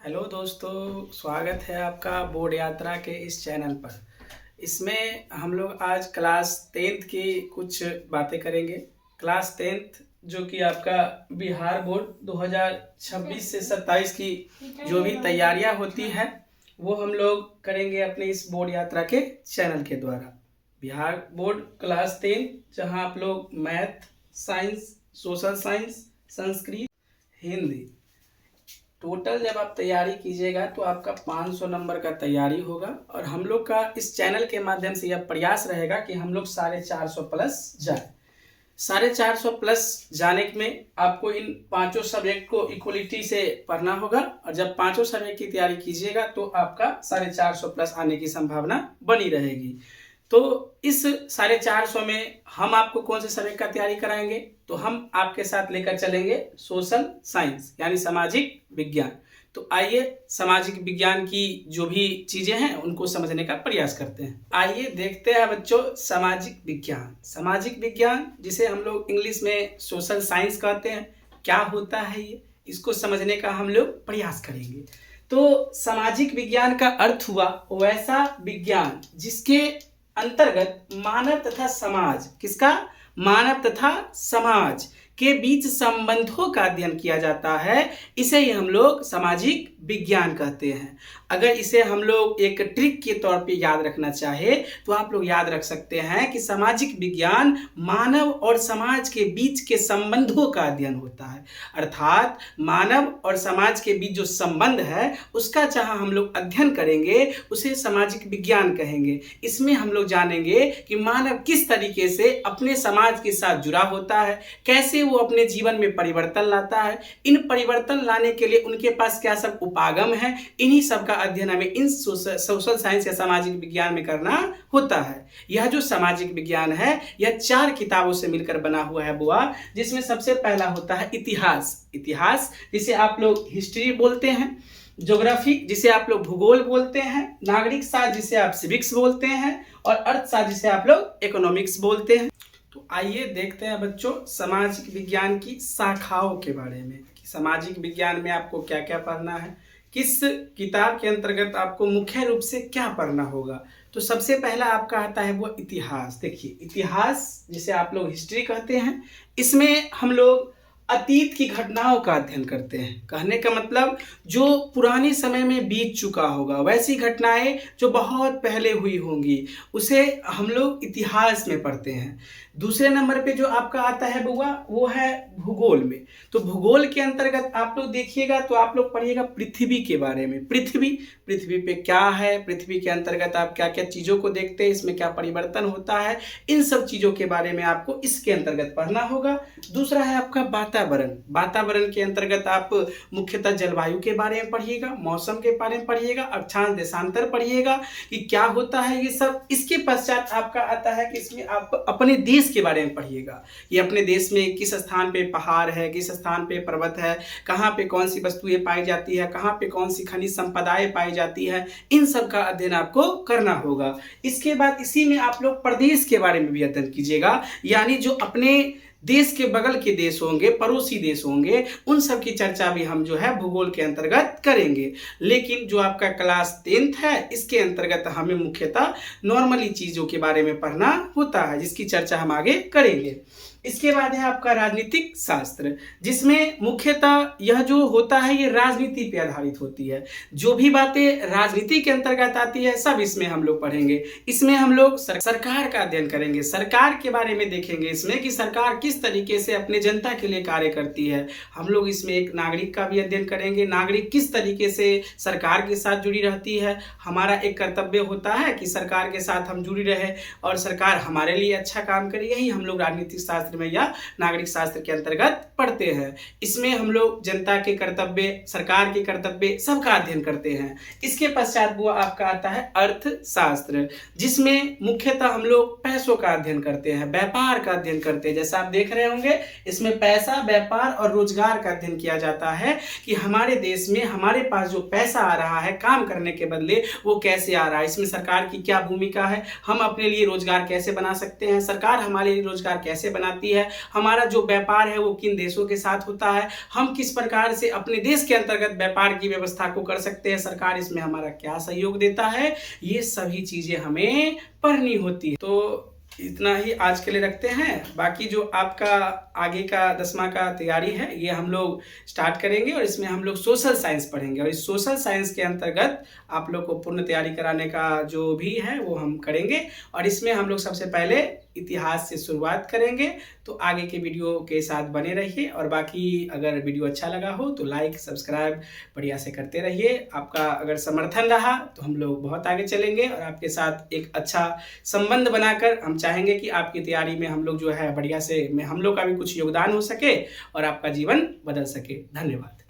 Hello दोस्तों, स्वागत है आपका बोर्ड यात्रा के इस चैनल पर। इसमें हम लोग आज क्लास 10th की कुछ बातें करेंगे। क्लास 10th जो कि आपका बिहार बोर्ड 2026 से 27 की जो भी तैयारियां होती है वो हम लोग करेंगे अपने इस बोर्ड यात्रा के चैनल के द्वारा। बिहार बोर्ड क्लास 10 जहां आप लोग math, science, social science, Sanskrit, Hindi total जब आप तैयारी कीजिएगा तो आपका 500 नंबर का तैयारी होगा। और हम लोग का इस चैनल के माध्यम से यह प्रयास रहेगा कि हम लोग 450 प्लस जाए। 450 प्लस जाने में आपको इन पांचों सब्जेक्ट को इक्वलिटी से पढ़ना होगा। और जब पांचों सब्जेक्ट की तैयारी कीजिएगा तो आपका 450 प्लस आने की संभावना बनी रहेगी। तो इस 450 में हम आपको कौन से सब्जेक्ट का तैयारी कराएंगे, तो हम आपके साथ लेकर चलेंगे सोशल साइंस यानी सामाजिक विज्ञान। तो आइए सामाजिक विज्ञान की जो भी चीजें हैं उनको समझने का प्रयास करते हैं। आइए देखते हैं बच्चों, सामाजिक विज्ञान। सामाजिक विज्ञान जिसे हम लोग इंग्लिश में सोशल साइंस कहते हैं, क्या होता है ये, इसको समझने का हम लोग प्रयास करेंगे। तो सामाजिक विज्ञान का अर्थ हुआ वैसा विज्ञान जिसके अंतर्गत मानव तथा समाज, किसका, मानव तथा समाज के बीच संबंधों का अध्ययन किया जाता है। इसे ही हम लोग सामाजिक विज्ञान कहते हैं। अगर इसे हम लोग एक ट्रिक के तौर पे याद रखना चाहे तो आप लोग याद रख सकते हैं कि सामाजिक विज्ञान मानव और समाज के बीच के संबंधों का अध्ययन होता है। अर्थात मानव और समाज के बीच जो संबंध है उसका जहां हम लोग अध्ययन करेंगे उसे सामाजिक विज्ञान कहेंगे। इसमें हम लोग जानेंगे कि मानव किस तरीके से अपने समाज के साथ जुड़ा होता है, कैसे वो अपने जीवन में परिवर्तन लाता है, इन परिवर्तन लाने के लिए उनके पास क्या सब उपागम है, इन्हीं सब का अध्ययन हमें इन सोशल साइंस या सामाजिक विज्ञान में करना होता है। यह जो सामाजिक विज्ञान है यह 4 किताबों से मिलकर बना हुआ है बुआ, जिसमें सबसे पहला होता है इतिहास। इतिहास जिसे आप लोग हिस्ट्री बोलते हैं, ज्योग्राफी जिसे आप लोग भूगोल बोलते हैं, नागरिक शास्त्र जिसे आप सिविक्स बोलते हैं, और अर्थशास्त्र जिसे आप लोग इकोनॉमिक्स बोलते हैं। तो आइए देखते हैं बच्चों सामाजिक विज्ञान की शाखाओं के बारे में कि सामाजिक विज्ञान में आपको क्या क्या पढ़ना है, किस किताब के अंतर्गत आपको मुख्य रूप से क्या पढ़ना होगा। तो सबसे पहला आपका आता है वो इतिहास। देखिए, इतिहास जिसे आप लोग हिस्ट्री कहते हैं, इसमें हम लोग अतीत की घटनाओं का अध्ययन करते हैं। कहने का मतलब जो पुराने समय में बीत चुका होगा, वैसी घटनाएं जो बहुत पहले हुई होंगी उसे हम लोग इतिहास में पढ़ते हैं। दूसरे नंबर पे जो आपका आता है बुआ वो है भूगोल में। तो भूगोल के अंतर्गत आप लोग देखिएगा तो आप लोग पढ़िएगा पृथ्वी के बारे में। पृथ्वी पे क्या है, पृथ्वी के अंतर्गत आप क्या क्या चीजों को देखते हैं, इसमें क्या परिवर्तन होता है, इन सब चीजों के बारे में आपको इसके अंतर्गत पढ़ना होगा। दूसरा है आपका वातावरण। वातावरण के अंतर्गत आप मुख्यतः जलवायु के बारे में पढ़िएगा, मौसम के बारे में पढ़िएगा, अक्षांश देशांतर पढ़िएगा कि क्या होता है ये सब। इसके पश्चात आपका आता है कि इसमें आप अपने देश के बारे में पढ़िएगा। ये अपने देश में किस स्थान पे पहाड़ है, किस स्थान पे पर्वत है, कहाँ पे कौन सी वस्तुएं पाई जाती है, कहाँ पे कौन सी खनिज संपदाएं पाई जाती है, इन सब का अध्ययन आपको करना होगा। इसके बाद इसी में आप लोग प्रदेश के बारे में भी अध्ययन कीजिएगा, यानी जो अपने देश के बगल के देश होंगे, पड़ोसी देश होंगे, उन सब की चर्चा भी हम जो है भूगोल के अंतर्गत करेंगे। लेकिन जो आपका क्लास 10th है इसके अंतर्गत हमें मुख्यतः नॉर्मली चीजों के बारे में पढ़ना होता है, जिसकी चर्चा हम आगे करेंगे। इसके बाद है आपका राजनीतिक शास्त्र, जिसमें मुख्यतः यह जो होता है ये राजनीति पे आधारित होती है। जो भी बातें राजनीति के अंतर्गत आती है सब इसमें हम लोग पढ़ेंगे। इसमें हम लोग सरकार का अध्ययन करेंगे, सरकार के बारे में देखेंगे इसमें कि सरकार किस तरीके से अपने जनता के लिए कार्य करती है। हम लोग इसमें एक नागरिक का भी अध्ययन करेंगे, नागरिक किस तरीके से सरकार के साथ जुड़ी रहती है। हमारा एक कर्तव्य होता है कि सरकार के साथ हम जुड़ी रहे और सरकार हमारे लिए अच्छा काम करे, यही हम लोग राजनीतिक शास्त्र में या नागरिक शास्त्र के अंतर्गत पढ़ते हैं। इसमें हम लोग जनता के कर्तव्य, सरकार के कर्तव्य सबका अध्ययन करते हैं। इसके पश्चात वो आपका आता है अर्थशास्त्र, जिसमें मुख्यतः हम लोग पैसों का अध्ययन करते हैं, व्यापार का अध्ययन करते हैं। जैसा आप देख रहे होंगे इसमें पैसा, व्यापार और रोजगार का अध्ययन किया जाता है कि हमारे देश में हमारे पास जो पैसा आ रहा है काम करने के बदले वो कैसे आ रहा है, इसमें सरकार की क्या भूमिका है, हम अपने लिए रोजगार कैसे बना सकते हैं, सरकार हमारे लिए रोजगार कैसे बनाती आती है, हमारा जो व्यापार है वो किन देशों के साथ होता है, हम किस प्रकार से अपने देश के अंतर्गत व्यापार की व्यवस्था को कर सकते हैं, सरकार इसमें हमारा क्या सहयोग देता है, ये सभी चीज़ें हमें पढ़नी होती है। तो इतना ही आज के लिए रखते हैं। बाकी जो आपका आगे का 10वां का तैयारी है ये हम लोग स्टार्ट करेंगे और इसमें हम लोग सोशल साइंस पढ़ेंगे और इस सोशल साइंस के अंतर्गत आप लोग को पूर्ण तैयारी कराने का जो भी है वो हम करेंगे और इसमें हम लोग सबसे पहले इतिहास से शुरुआत करेंगे। तो आगे के वीडियो के साथ बने रहिए और बाकी अगर वीडियो अच्छा लगा हो तो लाइक सब्सक्राइब बढ़िया से करते रहिए। आपका अगर समर्थन रहा तो हम लोग बहुत आगे चलेंगे और आपके साथ एक अच्छा संबंध बनाकर हम चाहेंगे कि आपकी तैयारी में हम लोग जो है बढ़िया से में हम लोग का भी कुछ योगदान हो सके और आपका जीवन बदल सके। धन्यवाद।